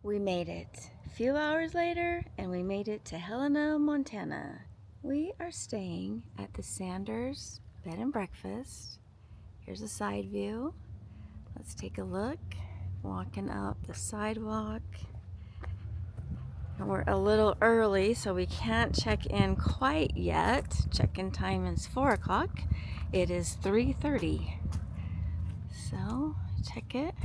We made it. A few hours later, and we made it to Helena, Montana. We are staying at the Sanders Bed and Breakfast. Here's a side view. Let's take a look. Walking up the sidewalk. And we're a little early, so we can't check in quite yet. Check-in time is 4 o'clock. It is 3:30. So, check it.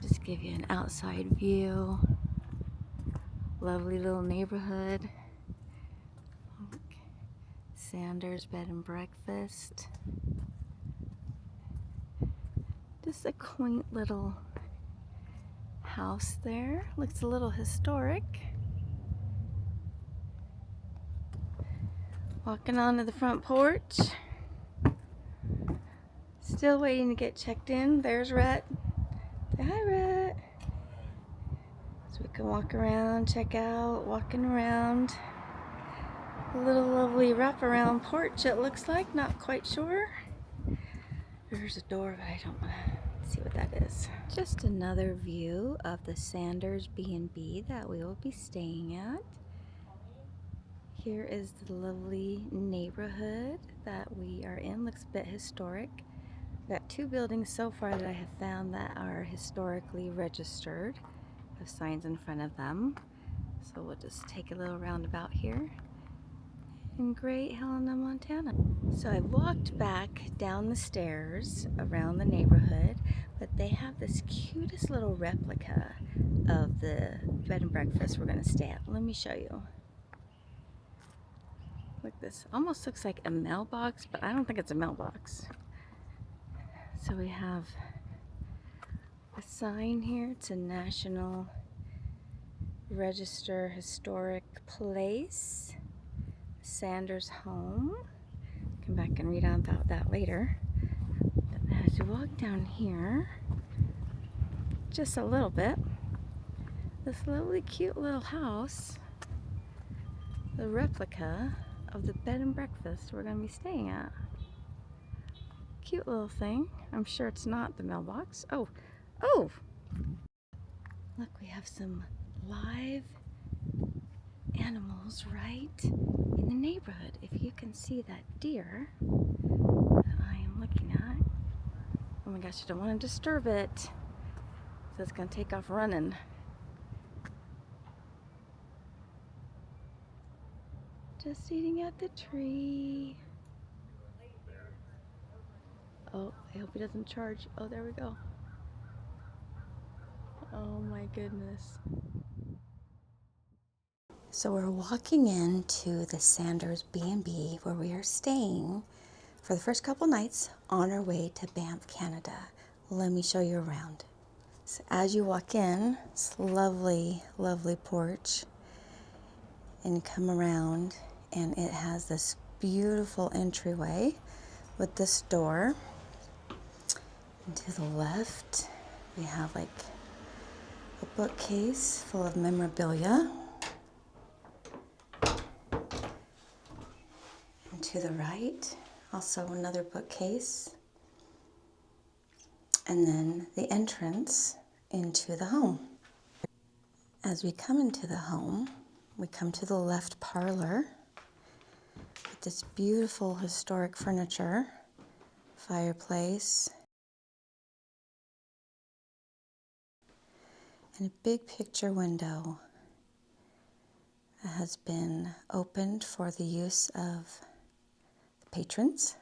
Just give you an outside view. Lovely little neighborhood. Sanders Bed and Breakfast. Just a quaint little house there. Looks a little historic. Walking onto the front porch. Still waiting to get checked in. There's Rhett. Say hi, Rhett. So we can walk around, check out, walking around. A little lovely wraparound porch it looks like, not quite sure. There's a door, but I don't want to see what that is. Just another view of the Sanders B&B that we will be staying at. Here is the lovely neighborhood that we are in. Looks a bit historic. We've got 2 buildings so far that I have found that are historically registered. Have signs in front of them. So we'll just take a little roundabout here in great Helena, Montana. So I walked back down the stairs around the neighborhood, but they have this cutest little replica of the bed and breakfast we're going to stay at. Let me show you. Look, this almost looks like a mailbox, but I don't think it's a mailbox. So we have a sign here. It's a National Register Historic Place. Sanders home. Come back and read about that later. But as you walk down here, just a little bit, this lovely cute little house, the replica of the bed and breakfast we're going to be staying at. Cute little thing. I'm sure it's not the mailbox. Oh! Look, we have some live animals right in the neighborhood. If you can see that deer that I am looking at. Oh my gosh, I don't want to disturb it. So it's going to take off running. Just eating at the tree. Oh, I hope he doesn't charge. Oh, there we go. Oh my goodness. So we're walking into the Sanders B&B where we are staying for the first couple nights on our way to Banff, Canada. Let me show you around. So as you walk in, it's lovely, lovely porch, and come around, and it has this beautiful entryway with this door. And to the left, we have like a bookcase full of memorabilia. And to the right, also another bookcase. And then the entrance into the home. As we come into the home, we come to the left parlor with this beautiful historic furniture, fireplace, and a big picture window that has been opened for the use of the patrons.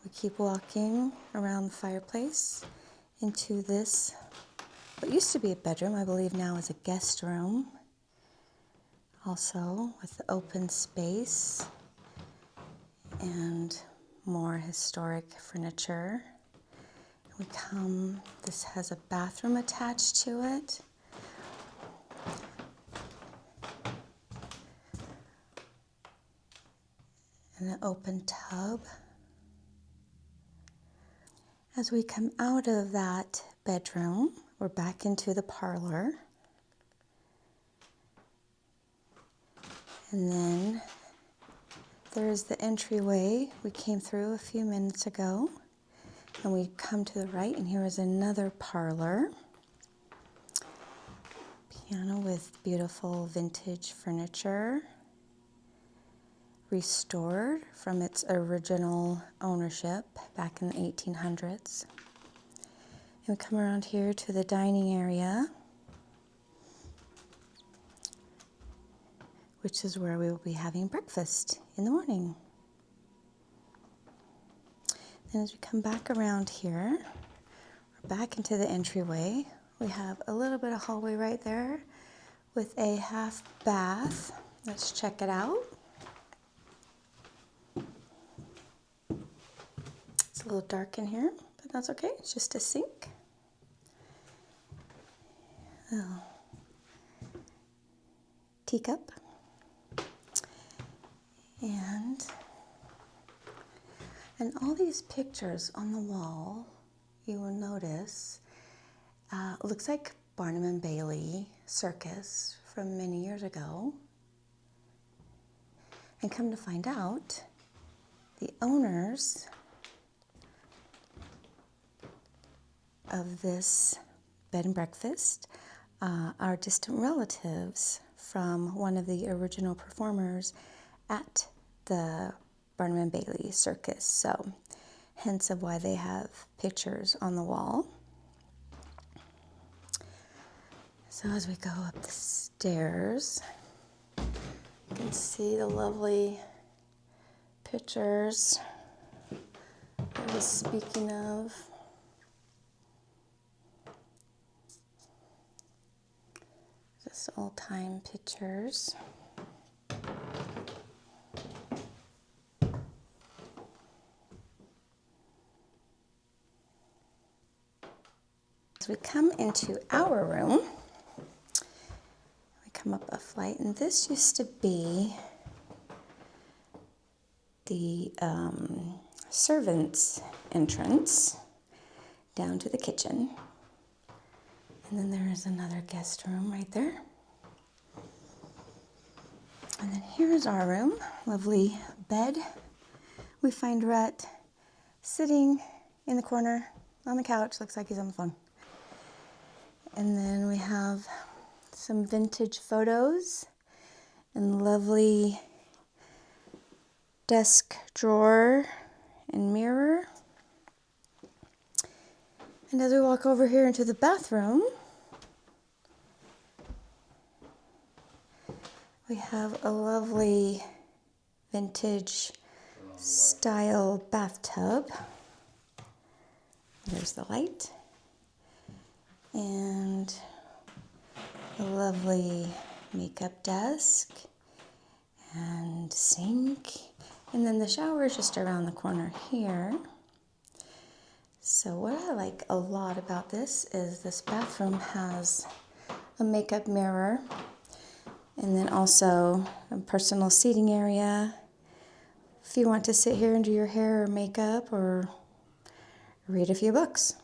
We keep walking around the fireplace into this, what used to be a bedroom, I believe now is a guest room. Also with open space and more historic furniture. This has a bathroom attached to it. And an open tub. As we come out of that bedroom, we're back into the parlor. And then there's the entryway we came through a few minutes ago. And we come to the right, and here is another parlor. Piano with beautiful vintage furniture, restored from its original ownership back in the 1800s. And we come around here to the dining area, which is where we will be having breakfast in the morning. And as we come back around here, we're back into the entryway. We have a little bit of hallway right there with a half bath. Let's check it out. It's a little dark in here, but that's okay. It's just a sink. Oh. Teacup. And all these pictures on the wall, you will notice, looks like Barnum and Bailey circus from many years ago. And come to find out, the owners of this bed and breakfast are distant relatives from one of the original performers at the Barnum and Bailey circus. So hence of why they have pictures on the wall. So as we go up the stairs, you can see the lovely pictures I was speaking of. Just old-time pictures. As we come into our room, we come up a flight, and this used to be the servants' entrance down to the kitchen. And then there is another guest room right there. And then here's our room, lovely bed. We find Rhett sitting in the corner on the couch, looks like he's on the phone. And then we have some vintage photos and lovely desk drawer and mirror. And as we walk over here into the bathroom, we have a lovely vintage style bathtub. There's the light. And a lovely makeup desk and sink. And then the shower is just around the corner here. So what I like a lot about this is this bathroom has a makeup mirror and then also a personal seating area. If you want to sit here and do your hair or makeup or read a few books.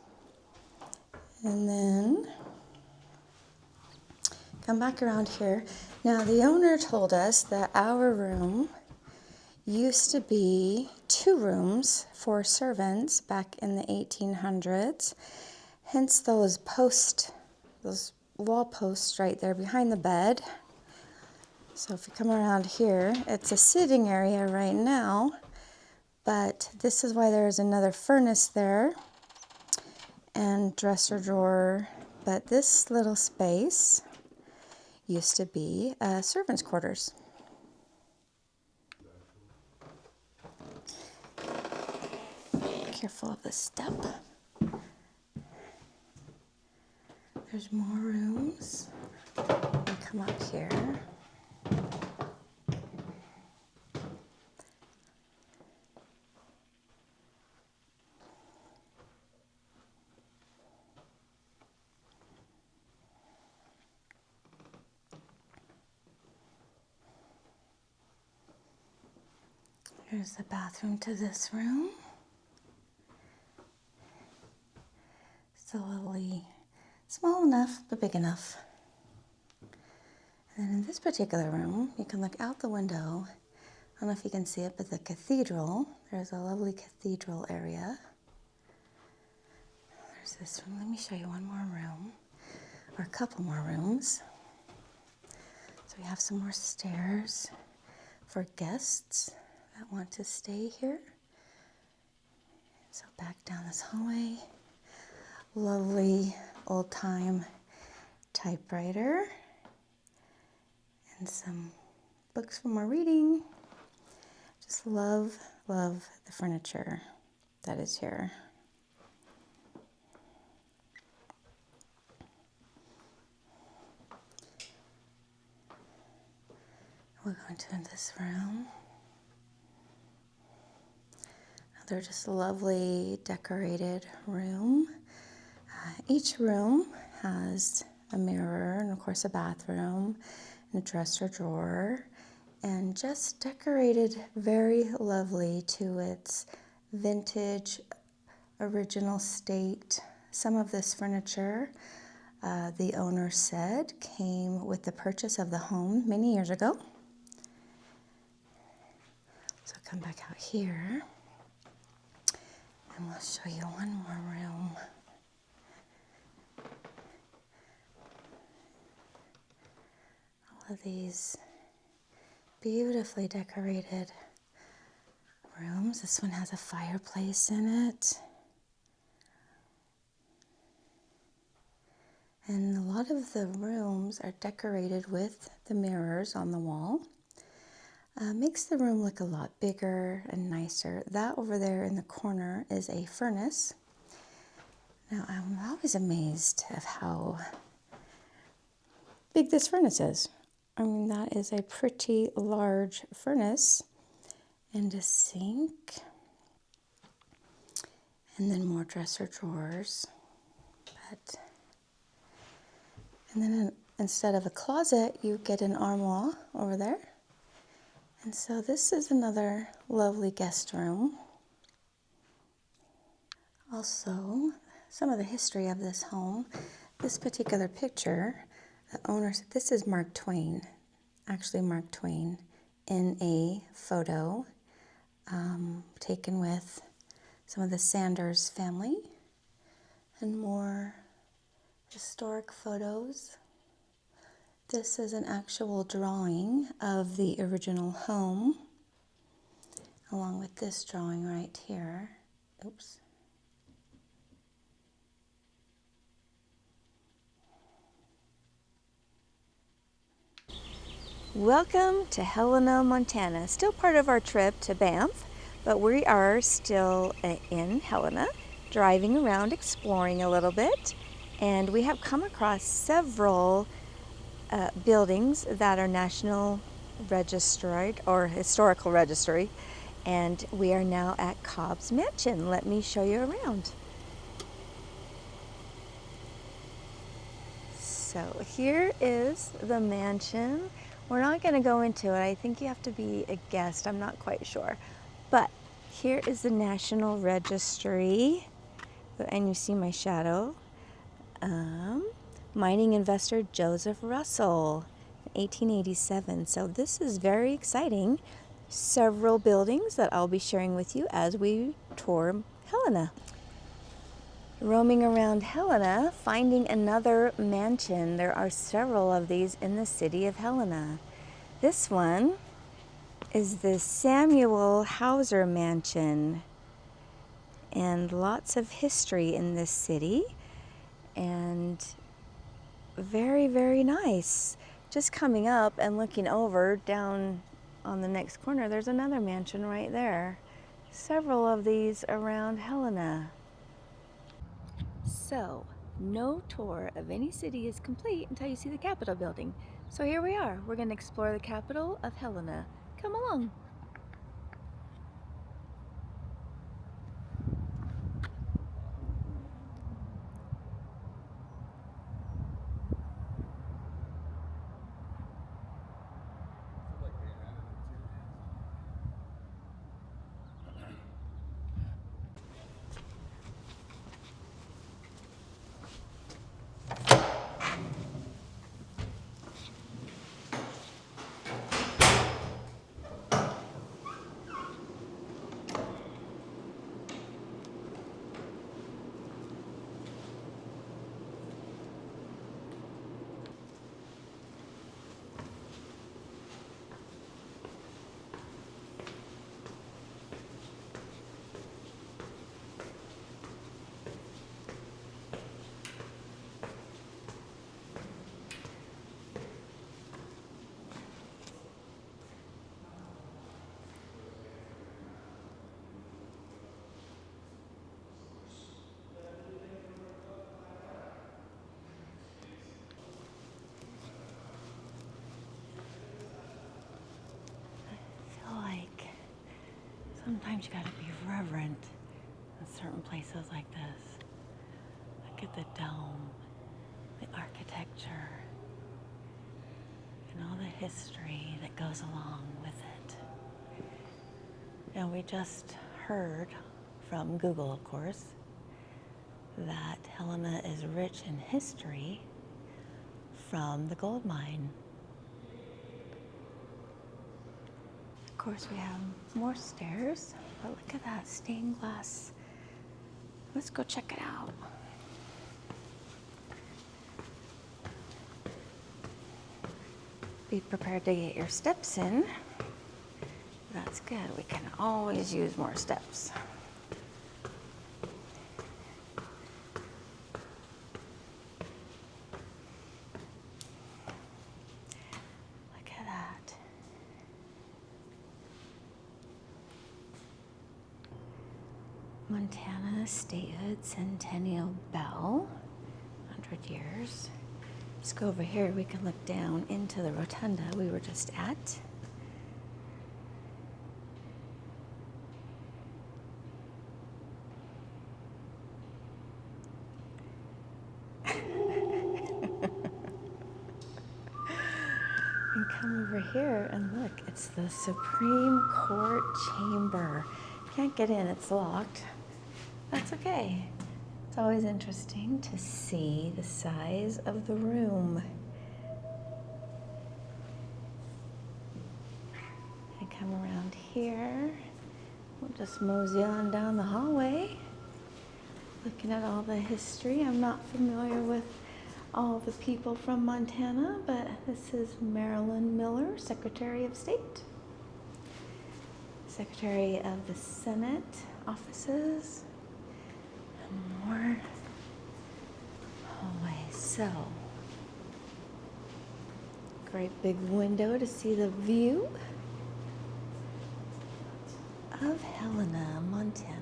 And then come back around here. Now the owner told us that our room used to be 2 rooms for servants back in the 1800s. Hence those wall posts right there behind the bed. So if you come around here, it's a sitting area right now, but this is why there's another furnace there and dresser drawer. But this little space used to be servants' quarters. Careful of the step. There's more rooms. And come up here. Here's the bathroom to this room. Still lovely, small enough, but big enough. And then in this particular room, you can look out the window. I don't know if you can see it, but the cathedral, there's a lovely cathedral area. There's this room. Let me show you one more room, or a couple more rooms. So we have some more stairs for guests that want to stay here. So back down this hallway. Lovely old-time typewriter and some books for more reading. Just love, love the furniture that is here. We're going to this room. Another just lovely decorated room. Each room has a mirror and of course a bathroom and a dresser drawer, and just decorated very lovely to its vintage original state. Some of this furniture, the owner said, came with the purchase of the home many years ago. So come back out here and we'll show you one more room. All of these beautifully decorated rooms. This one has a fireplace in it. And a lot of the rooms are decorated with the mirrors on the wall. Makes the room look a lot bigger and nicer. That over there in the corner is a furnace. Now I'm always amazed of how big this furnace is. I mean, that is a pretty large furnace, and a sink, and then more dresser drawers. And then instead of a closet, you get an armoire over there. And so this is another lovely guest room. Also, some of the history of this home. This particular picture, the owner said this is Mark Twain, actually Mark Twain, in a photo taken with some of the Sanders family, and more historic photos. This is an actual drawing of the original home, along with this drawing right here. Oops. Welcome to Helena, Montana. Still part of our trip to Banff, but we are still in Helena, driving around, exploring a little bit, and we have come across several buildings that are National Registered or Historical Registry, and we are now at Cobb's Mansion. Let me show you around. So here is the mansion. We're not going to go into it. I think you have to be a guest. I'm not quite sure. But here is the National Registry, and you see my shadow. Mining investor Joseph Russell, 1887. So this is very exciting. Several buildings that I'll be sharing with you as we tour Helena. Roaming around Helena, finding another mansion. There are several of these in the city of Helena. This one is the Samuel Hauser Mansion, and lots of history in this city, and very, very nice. Just coming up and looking over down on the next corner, there's another mansion right there. Several of these around Helena. So, no tour of any city is complete until you see the Capitol building. So here we are. We're going to explore the capital of Helena. Come along. Sometimes you gotta be reverent in certain places like this. Look at the dome, the architecture, and all the history that goes along with it. And we just heard from Google, of course, that Helena is rich in history from the gold mine. Of course, we have more stairs, but look at that stained glass. Let's go check it out. Be prepared to get your steps in. That's good. We can always use more steps. Look at that. Montana Statehood Centennial Bell, 100 years. Let's go over here. We can look down into the rotunda we were just at. And come over here and look, it's the Supreme Court chamber. Can't get in, it's locked. That's okay. It's always interesting to see the size of the room. And come around here. We'll just mosey on down the hallway, looking at all the history. I'm not familiar with all the people from Montana, but this is Marilyn Miller, Secretary of State, Secretary of the Senate offices, and more hallways. So, great big window to see the view of Helena, Montana.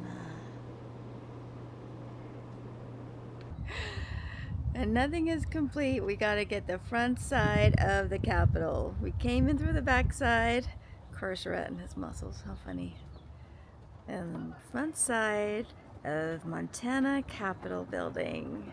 And nothing is complete. We got to get the front side of the Capitol. We came in through the back side. Of course, Rhett and his muscles. How funny. And the front side of Montana Capitol building.